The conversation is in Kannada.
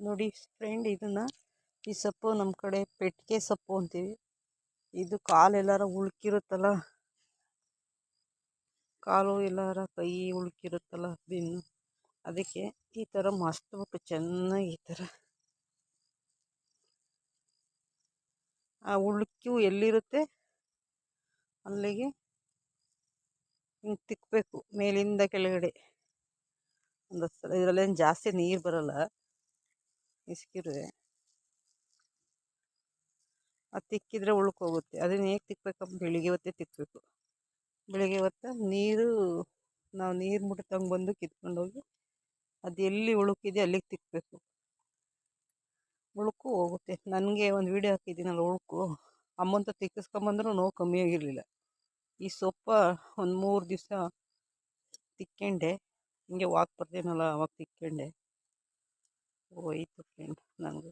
ನೋಡಿ ಫ್ರೆಂಡ್, ಈ ಸೊಪ್ಪು ನಮ್ಮ ಕಡೆ ಪೆಟ್ಟಿಗೆ ಸೊಪ್ಪು ಅಂತೀವಿ. ಇದು ಕಾಲೆಲ್ಲಾರ ಉಳ್ಕಿರುತ್ತಲ್ಲ, ಕಾಲು ಎಲ್ಲಾರ ಕೈ ಉಳ್ಕಿರುತ್ತಲ್ಲ ಬೆನ್ನು, ಅದಕ್ಕೆ ಈ ಥರ ಮಸ್ತ್ಬಿಟ್ಟು ಚೆನ್ನಾಗಿ ಈ ಥರ ಆ ಉಳುಕು ಎಲ್ಲಿರುತ್ತೆ ಅಲ್ಲಿಗೆ ಹಿಂಗೆ ತಿಕ್ಕಬೇಕು ಮೇಲಿಂದ ಕೆಳಗಡೆ. ಒಂದು ಸಲ ಇದರಲ್ಲೇನು ಜಾಸ್ತಿ ನೀರು ಬರಲ್ಲ, ಇಸ್ಕಿದ್ರೆ ಅದು ತಿಕ್ಕಿದ್ರೆ ಉಳ್ಕೋಗುತ್ತೆ. ಅದನ್ನ ಹೇಗೆ ತಿಕ್ಬೇಕಪ್ಪ, ಬೆಳಿಗ್ಗೆ ಹೊತ್ತೇ ತಿಕ್ಕಬೇಕು. ಬೆಳಿಗ್ಗೆ ಹೊತ್ತು ನಾವು ನೀರು ಮುಟ್ತಂಗೆ ಬಂದು ಕಿತ್ಕೊಂಡೋಗಿ ಅದು ಎಲ್ಲಿ ಉಳುಕಿದೆ ಅಲ್ಲಿಗೆ ತಿಕ್ಕಬೇಕು. ಉಳುಕು ಹೋಗುತ್ತೆ. ನನಗೆ ಒಂದು ವಿಡಿಯೋ ಹಾಕಿದ್ದೀನಲ್ಲ ಉಳುಕು, ಅಮ್ಮಂತ ತಿಕ್ಕಿಸ್ಕೊಂಬಂದ್ರೂ ನೋವು ಕಮ್ಮಿ ಆಗಿರಲಿಲ್ಲ. ಈ ಸೊಪ್ಪ ಒಂದು 3 ದಿವಸ ತಿಕ್ಕೊಂಡೆ, ಹಿಂಗೆ ವಾಕ್ ಬರ್ತೀನಲ್ಲ ಅವಾಗ ತಿಕ್ಕೊಂಡೆ, ಹೋಯ್ತು ಫ್ರೆಂಡ್ ನನಗೆ.